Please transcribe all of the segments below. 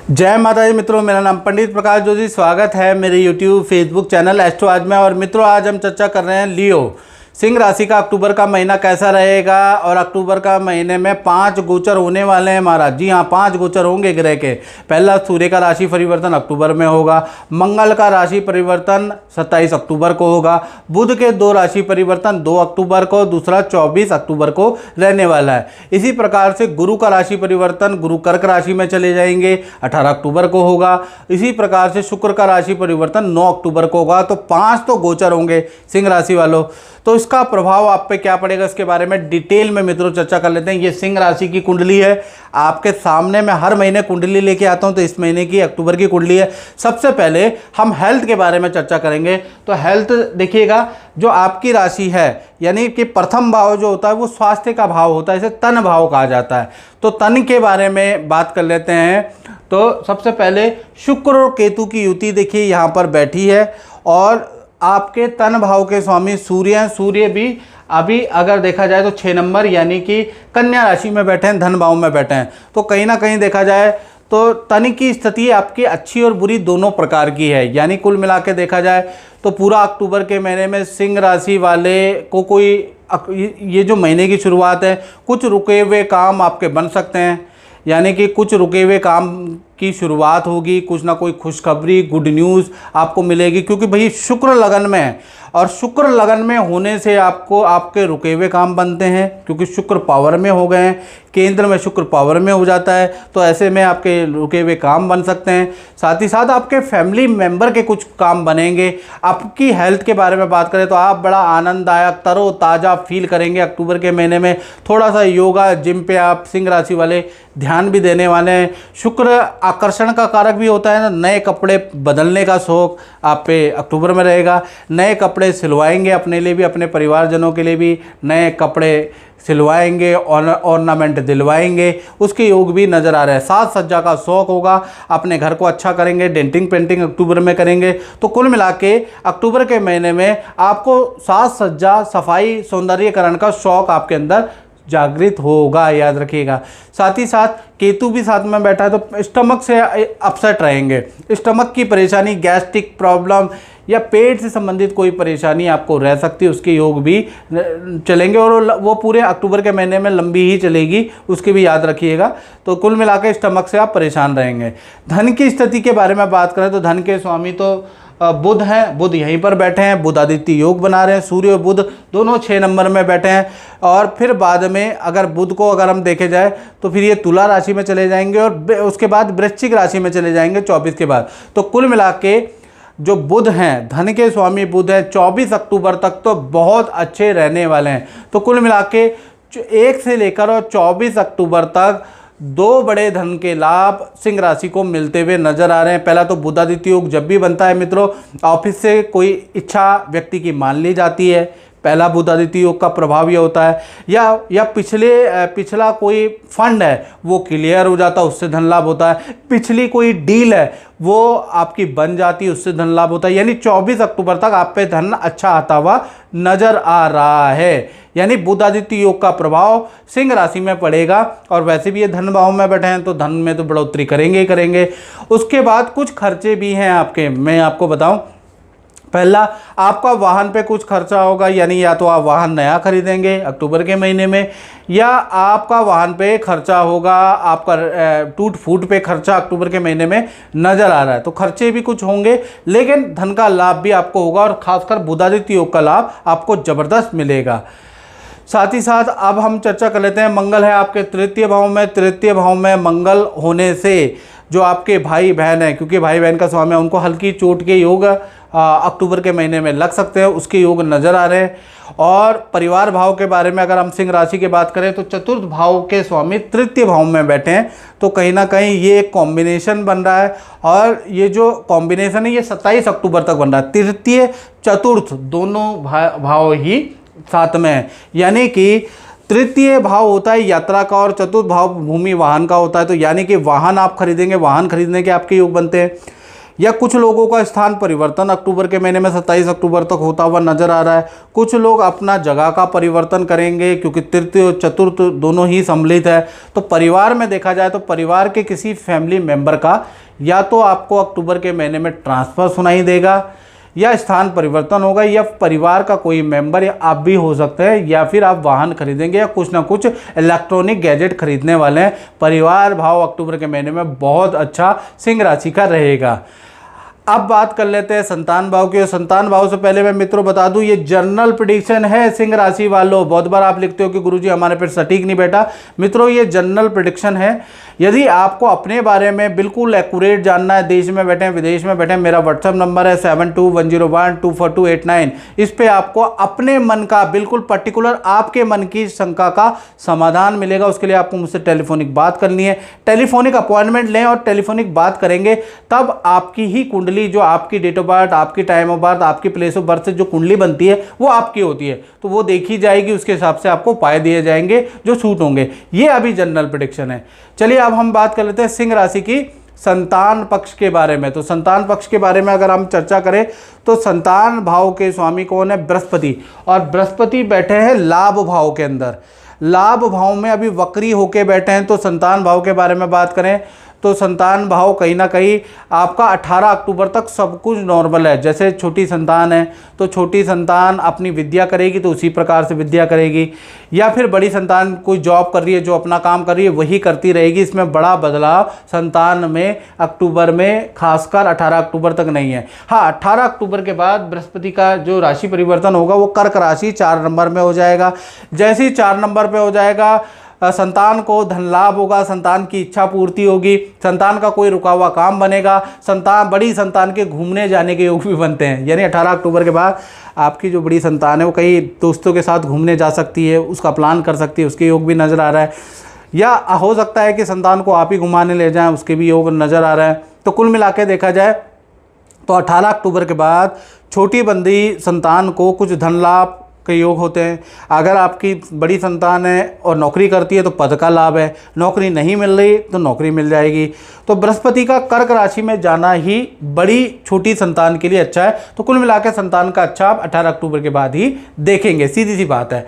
जय माता दी मित्रों, मेरा नाम पंडित प्रकाश जोशी। स्वागत है मेरे यूट्यूब फेसबुक चैनल एस्ट्रो आज में। और मित्रों, आज हम चर्चा कर रहे हैं लियो सिंह राशि का अक्टूबर का महीना कैसा रहेगा। और अक्टूबर का महीने में 5 गोचर होने वाले हैं महाराज। जी हाँ, 5 गोचर होंगे ग्रह के। पहला सूर्य का राशि परिवर्तन अक्टूबर में होगा। मंगल का राशि परिवर्तन 27 अक्टूबर को होगा। बुध के 2 राशि परिवर्तन 2 अक्टूबर को, दूसरा 24 अक्टूबर को रहने वाला है। इसी प्रकार से गुरु का राशि परिवर्तन गुरु कर्क राशि में चले जाएंगे, 18 अक्टूबर को होगा। इसी प्रकार से शुक्र का राशि परिवर्तन 9 अक्टूबर को होगा। तो 5 तो गोचर होंगे सिंह राशि वालों। तो इसका प्रभाव आप पे क्या पड़ेगा, इसके बारे में डिटेल में मित्रों चर्चा कर लेते हैं। ये सिंह राशि की कुंडली है आपके सामने। मैं हर महीने कुंडली लेके आता हूं, तो इस महीने की अक्टूबर की कुंडली है। सबसे पहले हम हेल्थ के बारे में चर्चा करेंगे। तो हेल्थ देखिएगा, जो आपकी राशि है यानी कि प्रथम भाव जो होता है वो स्वास्थ्य का भाव होता है, इसे तन भाव कहा जाता है। तो तन के बारे में बात कर लेते हैं। तो सबसे पहले शुक्र और केतु की युति देखिए यहाँ पर बैठी है। और आपके तन भाव के स्वामी सूर्य हैं। सूर्य भी अभी अगर देखा जाए तो 6 नंबर यानी कि कन्या राशि में बैठे हैं, धन भाव में बैठे हैं। तो कहीं ना कहीं देखा जाए तो तन की स्थिति आपकी अच्छी और बुरी दोनों प्रकार की है। यानी कुल मिला के देखा जाए तो पूरा अक्टूबर के महीने में सिंह राशि वाले को कोई ये जो महीने की शुरुआत है, कुछ रुके हुए काम आपके बन सकते हैं। यानी कि कुछ रुके हुए काम की शुरुआत होगी, कुछ ना कोई खुशखबरी गुड न्यूज़ आपको मिलेगी। क्योंकि भाई शुक्र लगन में है, और शुक्र लगन में होने से आपको आपके रुके हुए काम बनते हैं। क्योंकि शुक्र पावर में हो गए हैं, केंद्र में शुक्र पावर में हो जाता है। तो ऐसे में आपके रुके हुए काम बन सकते हैं। साथ ही साथ आपके फैमिली मेंबर के कुछ काम बनेंगे। आपकी हेल्थ के बारे में बात करें तो आप बड़ा आनंददायक तरोताज़ा फील करेंगे अक्टूबर के महीने में। थोड़ा सा योगा जिम पे आप सिंह राशि वाले ध्यान भी देने वाले हैं। शुक्र आकर्षण का कारक भी होता है ना, नए कपड़े बदलने का शौक आप पे अक्टूबर में रहेगा। नए कपड़े सिलवाएंगे अपने लिए भी, अपने परिवारजनों के लिए भी नए कपड़े सिलवाएंगे, ऑर्नामेंट दिलवाएंगे, उसके योग भी नज़र आ रहे हैं। साज सज्जा का शौक होगा, अपने घर को अच्छा करेंगे, डेंटिंग पेंटिंग अक्टूबर में करेंगे। तो कुल मिला के अक्टूबर के महीने में आपको साज सज्जा सफाई सौंदर्यकरण का शौक आपके अंदर जागृत होगा, याद रखिएगा। साथ ही साथ केतु भी साथ में बैठा है, तो स्टमक से अपसेट रहेंगे। स्टमक की परेशानी, गैस्ट्रिक प्रॉब्लम या पेट से संबंधित कोई परेशानी आपको रह सकती है, उसके योग भी चलेंगे। और वो पूरे अक्टूबर के महीने में लंबी ही चलेगी, उसके भी याद रखिएगा। तो कुल मिलाकर स्टमक से आप परेशान रहेंगे। धन की स्थिति के बारे में बात करें तो धन के स्वामी तो बुध हैं। बुध यहीं पर बैठे हैं, बुध आदित्य योग बना रहे हैं। सूर्य और बुध दोनों 6 नंबर में बैठे हैं। और फिर बाद में अगर बुध को अगर हम देखे जाए तो फिर ये तुला राशि में चले जाएंगे, और उसके बाद वृश्चिक राशि में चले जाएंगे 24 के बाद। तो कुल मिला के जो बुध हैं, धन के स्वामी बुध हैं, 24 अक्टूबर तक तो बहुत अच्छे रहने वाले हैं। तो कुल मिला के 1 से लेकर और 24 अक्टूबर तक 2 बड़े धन के लाभ सिंह राशि को मिलते हुए नजर आ रहे हैं। पहला तो बुधादित्य योग जब भी बनता है मित्रों, ऑफिस से कोई इच्छा व्यक्ति की मान ली जाती है। पहला बुधादित्य योग का प्रभाव ये होता है। या पिछला कोई फंड है वो क्लियर हो जाता है, उससे धन लाभ होता है। पिछली कोई डील है वो आपकी बन जाती है, उससे धन लाभ होता है। यानी 24 अक्टूबर तक आप पे धन अच्छा आता हुआ नजर आ रहा है। यानी बुधादित्य योग का प्रभाव सिंह राशि में पड़ेगा। और वैसे भी ये धन भाव में बैठे हैं तो धन में तो बढ़ोतरी करेंगे ही करेंगे। उसके बाद कुछ खर्चे भी हैं आपके, मैं आपको बताऊं। पहला, आपका वाहन पे कुछ खर्चा होगा। यानी या तो आप वाहन नया खरीदेंगे अक्टूबर के महीने में, या आपका वाहन पे खर्चा होगा, आपका टूट फूट पे खर्चा अक्टूबर के महीने में नज़र आ रहा है। तो खर्चे भी कुछ होंगे, लेकिन धन का लाभ भी आपको होगा। और खासकर बुधादित्य योग का लाभ आपको ज़बरदस्त मिलेगा। साथ ही साथ अब हम चर्चा कर लेते हैं, मंगल है आपके तृतीय भाव में। तृतीय भाव में मंगल होने से जो आपके भाई बहन हैं, क्योंकि भाई बहन का स्वामी है, उनको हल्की चोट के योग अक्टूबर के महीने में लग सकते हैं, उसके योग नज़र आ रहे हैं। और परिवार भाव के बारे में अगर हम सिंह राशि की बात करें तो चतुर्थ भाव के स्वामी तृतीय भाव में बैठे हैं। तो कहीं ना कहीं ये एक कॉम्बिनेशन बन रहा है। और ये जो कॉम्बिनेशन है ये 27 अक्टूबर तक बन रहा है। तृतीय चतुर्थ दोनों भाव ही साथ में है। यानी कि तृतीय भाव होता है यात्रा का, और चतुर्थ भाव भूमि वाहन का होता है। तो यानी कि वाहन आप खरीदेंगे, वाहन खरीदने के आपके योग बनते हैं। या कुछ लोगों का स्थान परिवर्तन अक्टूबर के महीने में 27 अक्टूबर तक होता हुआ नजर आ रहा है। कुछ लोग अपना जगह का परिवर्तन करेंगे क्योंकि तृतीय और चतुर्थ दोनों ही सम्मिलित है। तो परिवार में देखा जाए तो परिवार के किसी फैमिली मेंबर का या तो आपको अक्टूबर के महीने में ट्रांसफ़र सुनाई देगा, या स्थान परिवर्तन होगा, या परिवार का कोई मेंबर या आप भी हो सकते हैं, या फिर आप वाहन खरीदेंगे या कुछ ना कुछ इलेक्ट्रॉनिक गैजेट खरीदने वाले हैं। परिवार भाव अक्टूबर के महीने में बहुत अच्छा सिंह राशि का रहेगा। अब बात कर लेते हैं संतान भाव की। संतान भाव से पहले मैं मित्रों बता दूं, ये जनरल प्रेडिक्शन है सिंह राशि वालों। बहुत बार आप लिखते हो कि गुरुजी हमारे पे सटीक नहीं बैठा। मित्रों ये जनरल प्रेडिक्शन है। यदि आपको अपने बारे में बिल्कुल एक्यूरेट जानना है, देश में बैठे विदेश में बैठे, मेरा व्हाट्सएप नंबर है 7210124289। इस पे आपको अपने मन का बिल्कुल पर्टिकुलर आपके मन की शंका का समाधान मिलेगा। उसके लिए आपको मुझसे टेलीफोनिक बात करनी है। टेलीफोनिक अपॉइंटमेंट लें और टेलीफोनिक बात करेंगे, तब आपकी ही कुंडली, जो आपकी डेट ऑफ बर्थ, आपकी टाइम ऑफ बर्थ, आपकी प्लेस ऑफ बर्थ से जो कुंडली बनती है वो आपकी होती है, तो वो देखी जाएगी। उसके हिसाब से आपको उपाय दिए जाएंगे जो सूट होंगे। ये अभी जनरल प्रेडिक्शन है। चलिए अब हम बात कर लेते हैं सिंह राशि की संतान पक्ष के बारे में। तो संतान पक्ष के बारे में अगर हम चर्चा करें तो संतान भाव के स्वामी कौन है? बृहस्पति। और बृहस्पति बैठे हैं लाभ भाव के अंदर। लाभ भाव में अभी वक्री होके बैठे हैं। तो संतान भाव के बारे में बात करें तो संतान भाव कहीं ना कहीं आपका 18 अक्टूबर तक सब कुछ नॉर्मल है। जैसे छोटी संतान है तो छोटी संतान अपनी विद्या करेगी तो उसी प्रकार से विद्या करेगी, या फिर बड़ी संतान कोई जॉब कर रही है, जो अपना काम कर रही है वही करती रहेगी। इसमें बड़ा बदलाव संतान में अक्टूबर में खासकर 18 अक्टूबर तक नहीं है। हाँ, 18 अक्टूबर के बाद बृहस्पति का जो राशि परिवर्तन होगा वो कर्क राशि 4 नंबर में हो जाएगा। जैसे ही 4 नंबर पे हो जाएगा, संतान को धन लाभ होगा, संतान की इच्छा पूर्ति होगी, संतान का कोई रुका हुआ काम बनेगा, संतान, बड़ी संतान के घूमने जाने के योग भी बनते हैं। यानी 18 अक्टूबर के बाद आपकी जो बड़ी संतान है वो कई दोस्तों के साथ घूमने जा सकती है, उसका प्लान कर सकती है, उसके योग भी नज़र आ रहा है। या हो सकता है कि संतान को आप ही घुमाने ले जाएं, उसके भी योग नज़र आ रहा है। तो कुल मिला के देखा जाए तो 18 अक्टूबर के बाद छोटी बंदी संतान को कुछ धन लाभ के योग होते हैं। अगर आपकी बड़ी संतान है और नौकरी करती है तो पद का लाभ है, नौकरी नहीं मिल रही तो नौकरी मिल जाएगी। तो बृहस्पति का कर्क राशि में जाना ही बड़ी छोटी संतान के लिए अच्छा है। तो कुल मिलाकर संतान का अच्छा आप 18 अक्टूबर के बाद ही देखेंगे, सीधी सी बात है।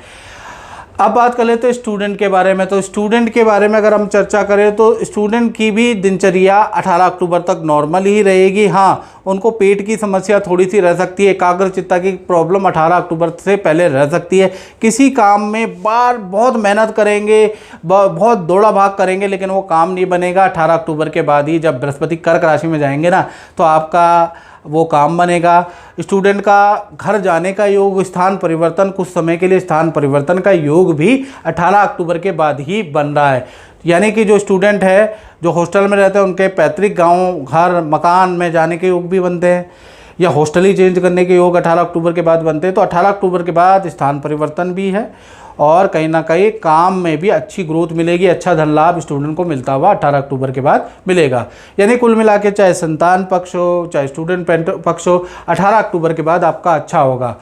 अब बात कर लेते हैं स्टूडेंट के बारे में। तो स्टूडेंट के बारे में अगर हम चर्चा करें तो स्टूडेंट की भी दिनचर्या 18 अक्टूबर तक नॉर्मल ही रहेगी। हाँ, उनको पेट की समस्या थोड़ी सी रह सकती है, एकाग्रचित्ता की प्रॉब्लम 18 अक्टूबर से पहले रह सकती है। किसी काम में बहुत मेहनत करेंगे, बहुत दौड़ा भाग करेंगे, लेकिन वो काम नहीं बनेगा। 18 अक्टूबर के बाद ही जब बृहस्पति कर्क राशि में जाएंगे ना, तो आपका वो काम बनेगा। स्टूडेंट का घर जाने का योग, स्थान परिवर्तन, कुछ समय के लिए स्थान परिवर्तन का योग भी 18 अक्टूबर के बाद ही बन रहा है। यानी कि जो स्टूडेंट है, जो हॉस्टल में रहते हैं, उनके पैतृक गांव, घर, मकान में जाने के योग भी बनते हैं, या हॉस्टल ही चेंज करने के योग 18 अक्टूबर के बाद बनते हैं। तो 18 अक्टूबर के बाद स्थान परिवर्तन भी है और कहीं ना कहीं काम में भी अच्छी ग्रोथ मिलेगी, अच्छा धन लाभ स्टूडेंट को मिलता हुआ 18 अक्टूबर के बाद मिलेगा। यानी कुल मिला के चाहे संतान पक्ष हो चाहे स्टूडेंट पक्ष हो, 18 अक्टूबर के बाद आपका अच्छा होगा।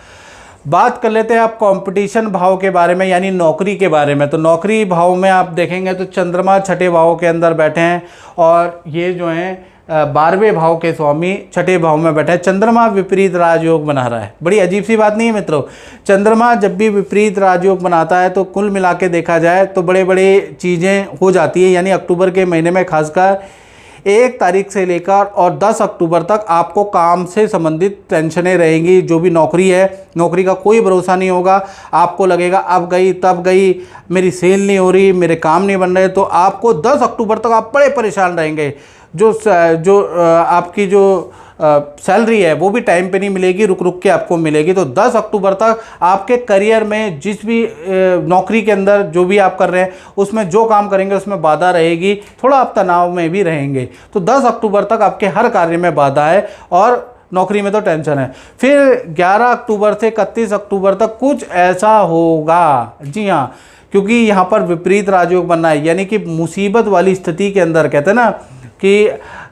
बात कर लेते हैं आप कंपटीशन भाव के बारे में, यानी नौकरी के बारे में। तो नौकरी भाव में आप देखेंगे तो चंद्रमा छठे भाव के अंदर बैठे हैं और ये जो हैं 12वें भाव के स्वामी छठे भाव में बैठा है। चंद्रमा विपरीत राजयोग बना रहा है। बड़ी अजीब सी बात नहीं है मित्रों? चंद्रमा जब भी विपरीत राजयोग बनाता है तो कुल मिला के देखा जाए तो बड़े बड़े चीज़ें हो जाती है। यानी अक्टूबर के महीने में खासकर 1 तारीख से लेकर और 10 अक्टूबर तक आपको काम से संबंधित टेंशनें रहेंगी। जो भी नौकरी है, नौकरी का कोई भरोसा नहीं होगा। आपको लगेगा अब गई तब गई, मेरी सेल नहीं हो रही, मेरे काम नहीं बन रहे। तो आपको 10 अक्टूबर तक आप बड़े परेशान रहेंगे। जो आपकी जो सैलरी है वो भी टाइम पे नहीं मिलेगी, रुक रुक के आपको मिलेगी। तो 10 अक्टूबर तक आपके करियर में जिस भी नौकरी के अंदर जो भी आप कर रहे हैं उसमें जो काम करेंगे उसमें बाधा रहेगी, थोड़ा आप तनाव में भी रहेंगे। तो 10 अक्टूबर तक आपके हर कार्य में बाधा है और नौकरी में तो टेंशन है। फिर 11 अक्टूबर से 31 अक्टूबर तक कुछ ऐसा होगा, जी हाँ, क्योंकि यहाँ पर विपरीत राजयोग बनना है। यानी कि मुसीबत वाली स्थिति के अंदर, कहते हैं ना कि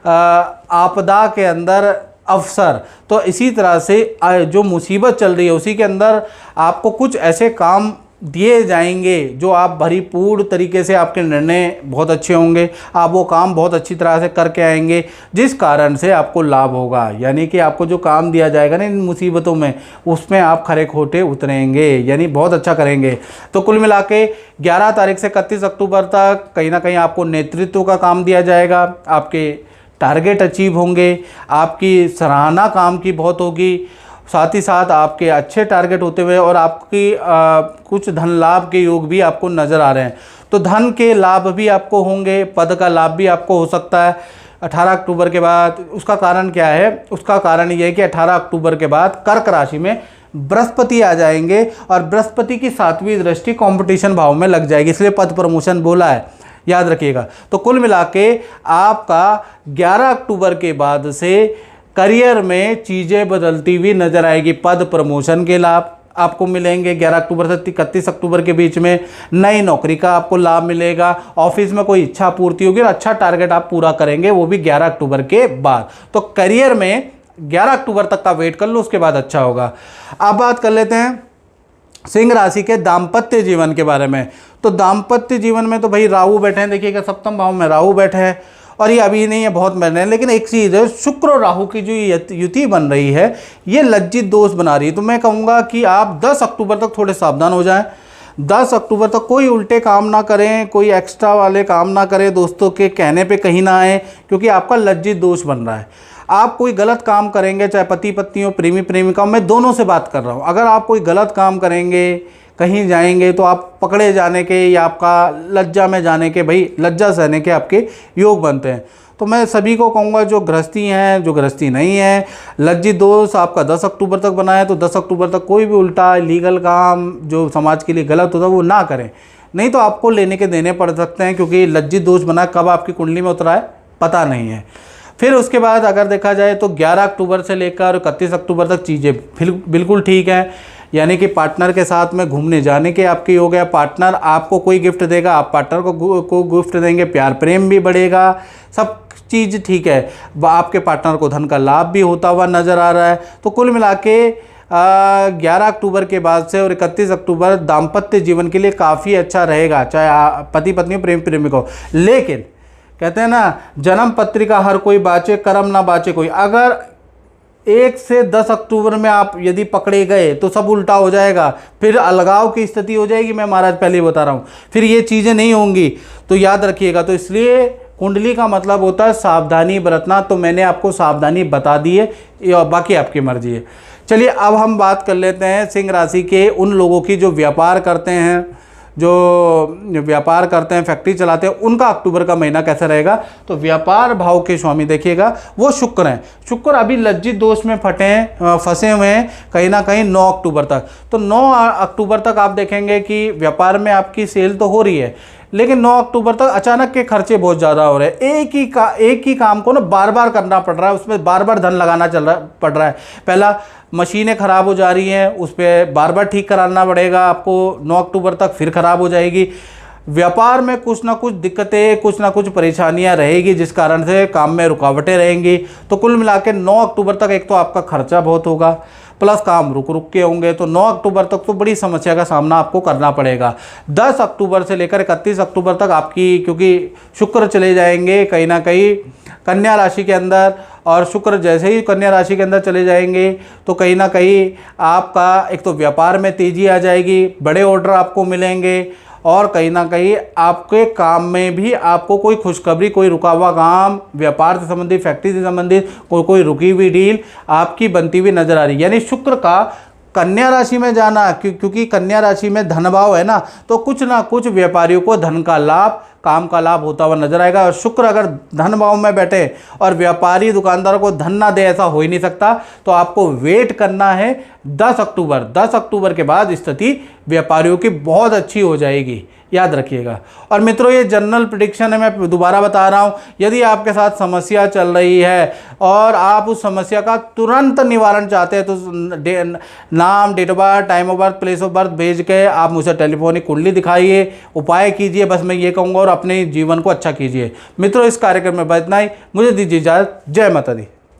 आपदा के अंदर अवसर, तो इसी तरह से जो मुसीबत चल रही है उसी के अंदर आपको कुछ ऐसे काम दिए जाएंगे, जो आप भरीपूर्ण तरीके से, आपके निर्णय बहुत अच्छे होंगे, आप वो काम बहुत अच्छी तरह से करके आएंगे, जिस कारण से आपको लाभ होगा। यानी कि आपको जो काम दिया जाएगा ना इन मुसीबतों में, उसमें आप खरे खोटे उतरेंगे, यानी बहुत अच्छा करेंगे। तो कुल मिला के 11 तारीख से 31 अक्टूबर तक कहीं ना कहीं आपको नेतृत्व का काम दिया जाएगा, आपके टारगेट अचीव होंगे, आपकी सराहना काम की बहुत होगी, साथ ही साथ आपके अच्छे टारगेट होते हुए और आपकी कुछ धन लाभ के योग भी आपको नज़र आ रहे हैं। तो धन के लाभ भी आपको होंगे, पद का लाभ भी आपको हो सकता है 18 अक्टूबर के बाद। उसका कारण क्या है? उसका कारण ये है कि 18 अक्टूबर के बाद कर्क राशि में बृहस्पति आ जाएंगे और बृहस्पति की 7वीं दृष्टि कंपटीशन भाव में लग जाएगी, इसलिए पद प्रमोशन बोला है, याद रखिएगा। तो कुल मिला के आपका 11 अक्टूबर के बाद से करियर में चीज़ें बदलती हुई नजर आएगी। पद प्रमोशन के लाभ आपको मिलेंगे 11 अक्टूबर से 31 अक्टूबर के बीच में, नई नौकरी का आपको लाभ मिलेगा, ऑफिस में कोई इच्छा पूर्ति होगी और अच्छा टारगेट आप पूरा करेंगे, वो भी 11 अक्टूबर के बाद। तो करियर में 11 अक्टूबर तक का वेट कर लो, उसके बाद अच्छा होगा। अब बात कर लेते हैं सिंह राशि के दाम्पत्य जीवन के बारे में। तो दाम्पत्य जीवन में तो भाई राहु बैठे हैं, देखिएगा सप्तम भाव में राहु बैठे हैं और ये अभी नहीं है, बहुत महीने हैं। लेकिन एक चीज़ है, शुक्र और राहु की जो युति बन रही है ये लज्जित दोष बना रही है। तो मैं कहूँगा कि आप 10 अक्टूबर तक थोड़े सावधान हो जाएं। 10 अक्टूबर तक कोई उल्टे काम ना करें, कोई एक्स्ट्रा वाले काम ना करें, दोस्तों के कहने पे कहीं ना आए, क्योंकि आपका लज्जित दोष बन रहा है। आप कोई गलत काम करेंगे, चाहे पति पत्नी हो, प्रेमी प्रेमिका हो, मैं दोनों से बात कर रहा हूँ। अगर आप कोई गलत काम करेंगे, कहीं जाएंगे, तो आप पकड़े जाने के या आपका लज्जा में जाने के, भाई लज्जा सहने के आपके योग बनते हैं। तो मैं सभी को कहूँगा, जो गृहस्थी हैं, जो गृहस्थी नहीं है, लज्जित दोष आपका 10 अक्टूबर तक बना है, तो 10 अक्टूबर तक कोई भी उल्टा लीगल काम जो समाज के लिए गलत होता है वो ना करें, नहीं तो आपको लेने के देने पड़ सकते हैं, क्योंकि लज्जित दोष बना कब आपकी कुंडली में उतरा है पता नहीं है। फिर उसके बाद अगर देखा जाए तो 11 अक्टूबर से लेकर 31 अक्टूबर तक चीज़ें बिल्कुल ठीक हैं। यानी कि पार्टनर के साथ में घूमने जाने के आपके योग है, पार्टनर आपको कोई गिफ्ट देगा, आप पार्टनर को गिफ्ट देंगे, प्यार प्रेम भी बढ़ेगा, सब चीज़ ठीक है। आपके पार्टनर को धन का लाभ भी होता हुआ नज़र आ रहा है। तो कुल मिला के 11 अक्टूबर के बाद से और 31 अक्टूबर दाम्पत्य जीवन के लिए काफ़ी अच्छा रहेगा, चाहे पति पत्नी प्रेम प्रेमिका हो। लेकिन कहते हैं ना, जन्म पत्रिका हर कोई बाँचे, कर्म ना बाँचे कोई। अगर 1 से 10 अक्टूबर में आप यदि पकड़े गए तो सब उल्टा हो जाएगा, फिर अलगाव की स्थिति हो जाएगी। मैं महाराज पहले ही बता रहा हूँ, फिर ये चीज़ें नहीं होंगी, तो याद रखिएगा। तो इसलिए कुंडली का मतलब होता है सावधानी बरतना। तो मैंने आपको सावधानी बता दी है, बाकी आपकी मर्जी है। चलिए अब हम बात कर लेते हैं सिंह राशि के उन लोगों की जो व्यापार करते हैं, फैक्ट्री चलाते हैं, उनका अक्टूबर का महीना कैसा रहेगा। तो व्यापार भाव के स्वामी देखिएगा वो शुक्र हैं। शुक्र अभी लज्जित दोष में फंसे हुए हैं कहीं ना कहीं 9 अक्टूबर तक। तो 9 अक्टूबर तक आप देखेंगे कि व्यापार में आपकी सेल तो हो रही है, लेकिन 9 अक्टूबर तक अचानक के खर्चे बहुत ज़्यादा हो रहे हैं। एक ही काम को ना बार बार करना पड़ रहा है, उसमें बार बार धन लगाना पड़ रहा है। पहला मशीनें ख़राब हो जा रही हैं, उस पर बार बार ठीक कराना पड़ेगा आपको 9 अक्टूबर तक, फिर ख़राब हो जाएगी। व्यापार में कुछ ना कुछ दिक्कतें, कुछ ना कुछ परेशानियां रहेगी, जिस कारण से काम में रुकावटें रहेंगी। तो कुल मिला के 9 अक्टूबर तक एक तो आपका खर्चा बहुत होगा, प्लस काम रुक के होंगे। तो 9 अक्टूबर तक तो बड़ी समस्या का सामना आपको करना पड़ेगा। 10 अक्टूबर से लेकर 31 अक्टूबर तक आपकी, क्योंकि शुक्र चले जाएंगे कहीं ना कहीं कन्या राशि के अंदर, और शुक्र जैसे ही कन्या राशि के अंदर चले जाएंगे तो कहीं ना कहीं आपका एक तो व्यापार में तेज़ी आ जाएगी, बड़े ऑर्डर आपको मिलेंगे, और कहीं ना कहीं आपके काम में भी आपको कोई खुशखबरी, कोई रुका हुआ काम, व्यापार से संबंधित, फैक्ट्री से संबंधित कोई रुकी हुई डील आपकी बनती हुई नजर आ रही है। यानी शुक्र का कन्या राशि में जाना, क्योंकि कन्या राशि में धन भाव है ना, तो कुछ ना कुछ व्यापारियों को धन का लाभ, काम का लाभ होता हुआ नजर आएगा। और शुक्र अगर धन भाव में बैठे और व्यापारी दुकानदारों को धन ना दे, ऐसा हो ही नहीं सकता। तो आपको वेट करना है 10 अक्टूबर। 10 अक्टूबर के बाद स्थिति व्यापारियों की बहुत अच्छी हो जाएगी, याद रखिएगा। और मित्रों, ये जनरल प्रेडिक्शन है, मैं दोबारा बता रहा हूँ। यदि आपके साथ समस्या चल रही है और आप उस समस्या का तुरंत निवारण चाहते हैं, तो नाम, date of birth, time of birth, place of birth भेज के आप मुझे टेलीफोनिक कुंडली दिखाइए, उपाय कीजिए। बस मैं ये कहूँगा, और अपने जीवन को अच्छा कीजिए। मित्रों, इस कार्यक्रम में बस इतना ही। मुझे दीजिए इजाज़त। जय माता दी।